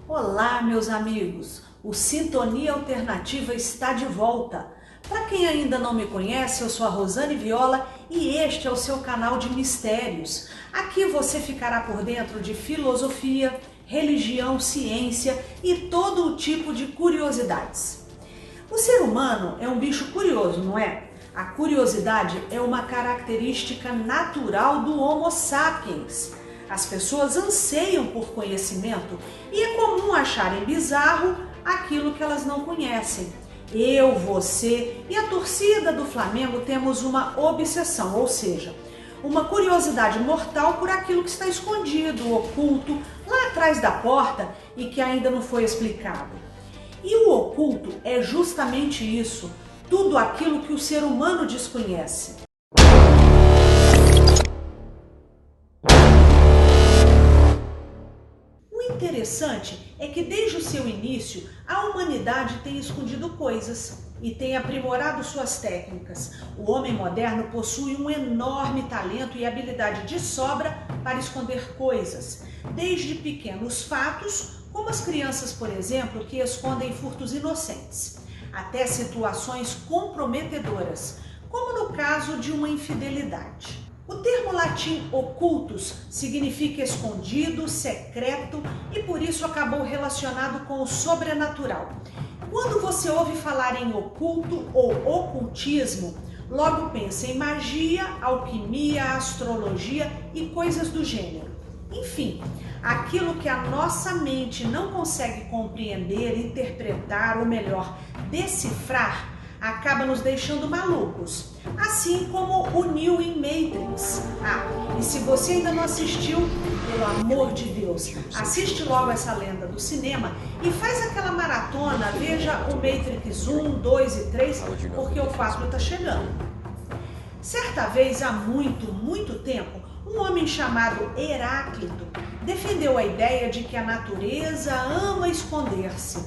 Olá, meus amigos! O Sintonia Alternativa está de volta. Para quem ainda não me conhece, eu sou a Rosane Viola e este é o seu canal de mistérios. Aqui você ficará por dentro de filosofia, religião, ciência e todo o tipo de curiosidades. O ser humano é um bicho curioso, não é? A curiosidade é uma característica natural do Homo sapiens. As pessoas anseiam por conhecimento e é comum acharem bizarro aquilo que elas não conhecem. Eu, você e a torcida do Flamengo temos uma obsessão, ou seja, uma curiosidade mortal por aquilo que está escondido, oculto, lá atrás da porta e que ainda não foi explicado. E o oculto é justamente isso, tudo aquilo que o ser humano desconhece. O interessante é que desde o seu início a humanidade tem escondido coisas e tem aprimorado suas técnicas. O homem moderno possui um enorme talento e habilidade de sobra para esconder coisas, desde pequenos fatos, como as crianças, por exemplo, que escondem furtos inocentes, até situações comprometedoras, como no caso de uma infidelidade. O termo latim ocultus significa escondido, secreto e por isso acabou relacionado com o sobrenatural. Quando você ouve falar em oculto ou ocultismo, logo pensa em magia, alquimia, astrologia e coisas do gênero. Enfim, aquilo que a nossa mente não consegue compreender, interpretar ou melhor, decifrar, acaba nos deixando malucos, assim como o Neo em Matrix. E se você ainda não assistiu, pelo amor de Deus, assiste logo essa lenda do cinema e faz aquela maratona, veja o Matrix 1, 2 e 3, porque o 4 está chegando. Certa vez, há muito tempo, um homem chamado Heráclito defendeu a ideia de que a natureza ama esconder-se.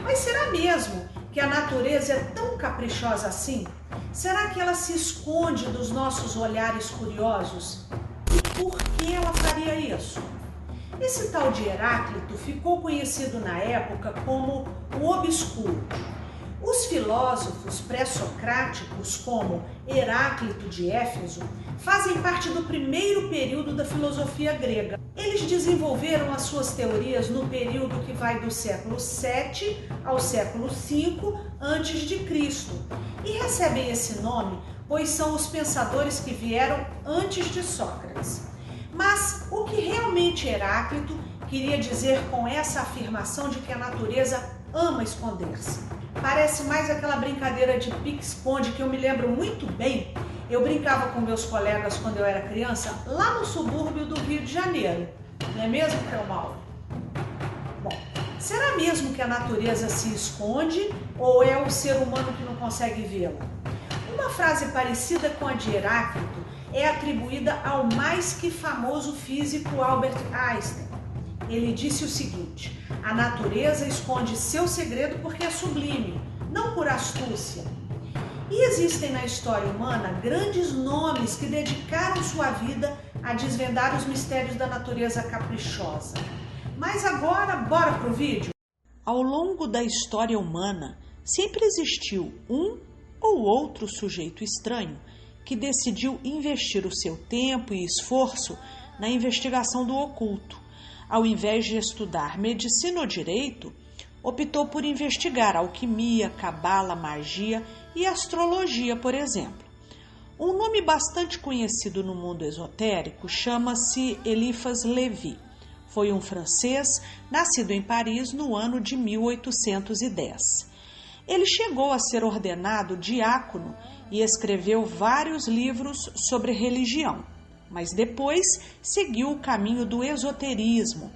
Mas será mesmo que a natureza é tão caprichosa assim? Será que ela se esconde dos nossos olhares curiosos? E por que ela faria isso? Esse tal de Heráclito ficou conhecido na época como o obscuro. Os filósofos pré-socráticos, como Heráclito de Éfeso, fazem parte do primeiro período da filosofia grega. Eles desenvolveram as suas teorias no período que vai do século 7 ao século 5 a.C. e recebem esse nome pois são os pensadores que vieram antes de Sócrates. Mas o que realmente Heráclito queria dizer com essa afirmação de que a natureza ama esconder-se? Parece mais aquela brincadeira de pique-esconde que eu me lembro muito bem. Eu brincava com meus colegas quando eu era criança, lá no subúrbio do Rio de Janeiro. Não é mesmo, Cleomal? Bom, será mesmo que a natureza se esconde ou é o ser humano que não consegue vê-la? Uma frase parecida com a de Heráclito é atribuída ao mais que famoso físico Albert Einstein. Ele disse o seguinte: a natureza esconde seu segredo porque é sublime, não por astúcia. E existem na história humana grandes nomes que dedicaram sua vida a desvendar os mistérios da natureza caprichosa. Mas agora, bora pro vídeo? Ao longo da história humana, sempre existiu um ou outro sujeito estranho que decidiu investir o seu tempo e esforço na investigação do oculto. Ao invés de estudar medicina ou direito, optou por investigar alquimia, cabala, magia e astrologia, por exemplo. Um nome bastante conhecido no mundo esotérico chama-se Eliphas Lévy. Foi um francês nascido em Paris no ano de 1810. Ele chegou a ser ordenado diácono e escreveu vários livros sobre religião, mas depois seguiu o caminho do esoterismo.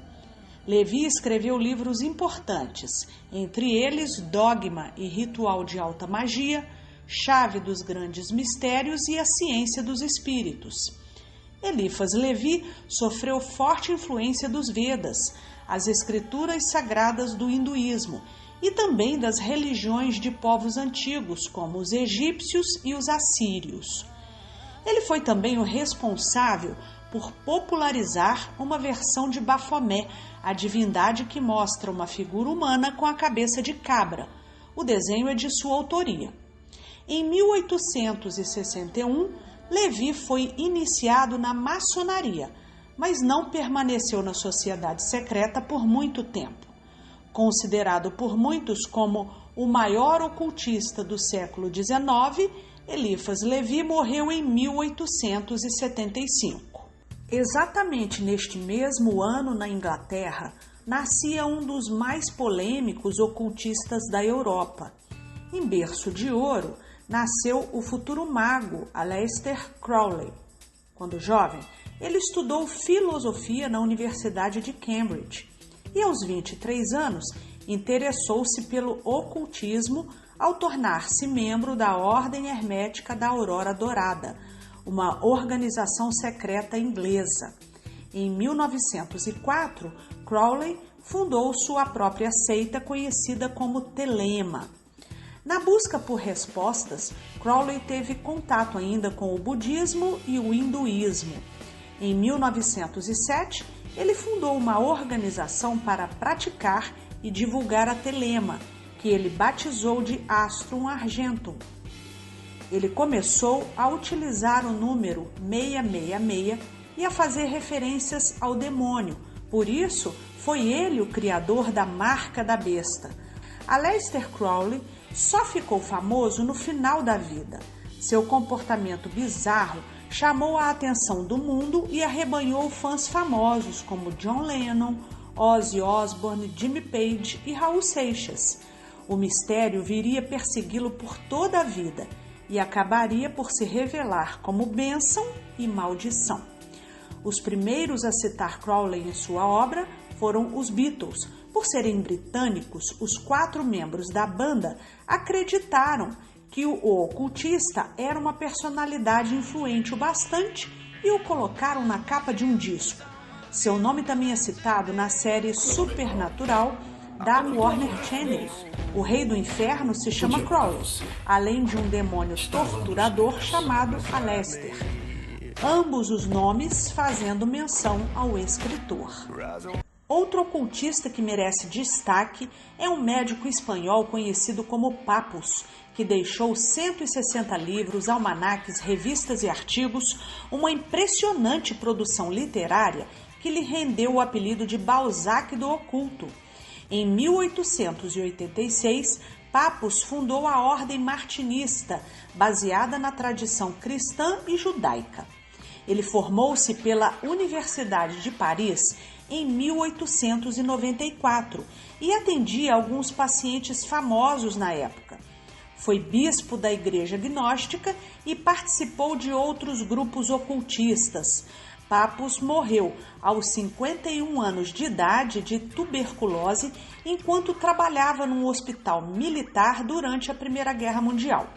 Lévy escreveu livros importantes, entre eles Dogma e Ritual de Alta Magia, Chave dos Grandes Mistérios e A Ciência dos Espíritos. Eliphas Lévy sofreu forte influência dos Vedas, as escrituras sagradas do hinduísmo, e também das religiões de povos antigos, como os egípcios e os assírios. Ele foi também o responsável por popularizar uma versão de Bafomé, a divindade que mostra uma figura humana com a cabeça de cabra. O desenho é de sua autoria. Em 1861, Levi foi iniciado na maçonaria, mas não permaneceu na sociedade secreta por muito tempo. Considerado por muitos como o maior ocultista do século XIX, Eliphas Levi morreu em 1875. Exatamente neste mesmo ano, na Inglaterra, nascia um dos mais polêmicos ocultistas da Europa. Em berço de ouro, nasceu o futuro mago Aleister Crowley. Quando jovem, ele estudou filosofia na Universidade de Cambridge e, aos 23 anos, interessou-se pelo ocultismo ao tornar-se membro da Ordem Hermética da Aurora Dourada, uma organização secreta inglesa. Em 1904, Crowley fundou sua própria seita conhecida como Telema. Na busca por respostas, Crowley teve contato ainda com o budismo e o hinduísmo. Em 1907, ele fundou uma organização para praticar e divulgar a Telema, que ele batizou de Astrum Argentum. Ele começou a utilizar o número 666 e a fazer referências ao demônio. Por isso, foi ele o criador da marca da besta. Aleister Crowley só ficou famoso no final da vida. Seu comportamento bizarro chamou a atenção do mundo e arrebanhou fãs famosos como John Lennon, Ozzy Osbourne, Jimmy Page e Raul Seixas. O mistério viria persegui-lo por toda a vida e acabaria por se revelar como bênção e maldição. Os primeiros a citar Crowley em sua obra foram os Beatles. Por serem britânicos, os 4 membros da banda acreditaram que o ocultista era uma personalidade influente o bastante e o colocaram na capa de um disco. Seu nome também é citado na série Supernatural da Warner Channel. O rei do inferno se chama Crowley, além de um demônio torturador chamado Aleister. Ambos os nomes fazendo menção ao escritor. Outro ocultista que merece destaque é um médico espanhol conhecido como Papus, que deixou 160 livros, almanaques, revistas e artigos, uma impressionante produção literária que lhe rendeu o apelido de Balzac do Oculto. Em 1886, Papus fundou a Ordem Martinista, baseada na tradição cristã e judaica. Ele formou-se pela Universidade de Paris em 1894 e atendia alguns pacientes famosos na época. Foi bispo da Igreja Gnóstica e participou de outros grupos ocultistas. Papus morreu aos 51 anos de idade de tuberculose enquanto trabalhava num hospital militar durante a Primeira Guerra Mundial.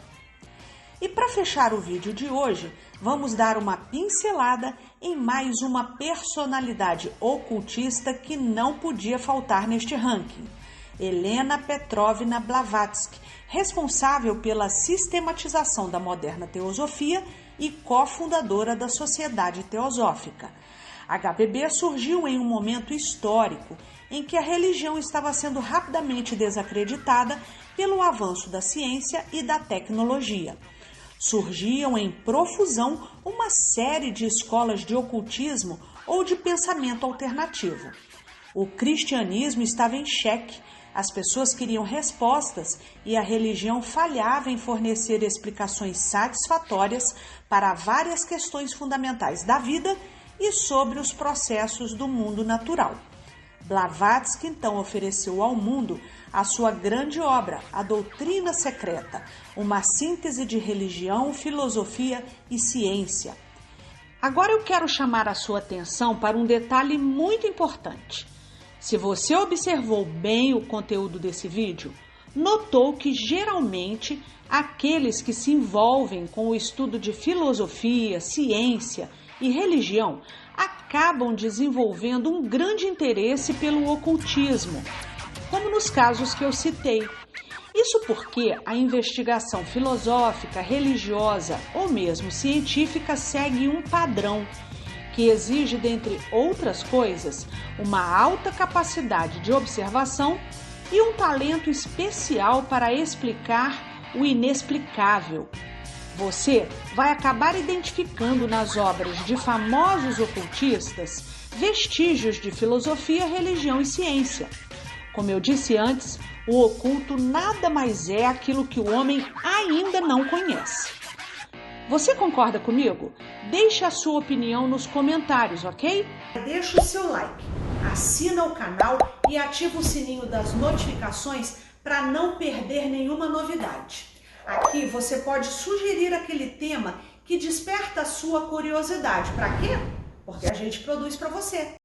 E para fechar o vídeo de hoje, vamos dar uma pincelada em mais uma personalidade ocultista que não podia faltar neste ranking. Helena Petrovna Blavatsky, responsável pela sistematização da moderna teosofia e cofundadora da Sociedade Teosófica. HPB surgiu em um momento histórico em que a religião estava sendo rapidamente desacreditada pelo avanço da ciência e da tecnologia. Surgiam em profusão uma série de escolas de ocultismo ou de pensamento alternativo. O cristianismo estava em xeque, as pessoas queriam respostas e a religião falhava em fornecer explicações satisfatórias para várias questões fundamentais da vida e sobre os processos do mundo natural. Blavatsky então ofereceu ao mundo a sua grande obra, A Doutrina Secreta, uma síntese de religião, filosofia e ciência. Agora eu quero chamar a sua atenção para um detalhe muito importante. Se você observou bem o conteúdo desse vídeo, notou que geralmente aqueles que se envolvem com o estudo de filosofia, ciência e religião acabam desenvolvendo um grande interesse pelo ocultismo, como nos casos que eu citei. Isso porque a investigação filosófica, religiosa ou mesmo científica segue um padrão. que exige, dentre outras coisas, uma alta capacidade de observação e um talento especial para explicar o inexplicável. Você vai acabar identificando nas obras de famosos ocultistas vestígios de filosofia, religião e ciência. Como eu disse antes, o oculto nada mais é aquilo que o homem ainda não conhece. Você concorda comigo? Deixe a sua opinião nos comentários, ok? Deixa o seu like, assina o canal e ativa o sininho das notificações para não perder nenhuma novidade. Aqui você pode sugerir aquele tema que desperta a sua curiosidade. Para quê? Porque a gente produz para você.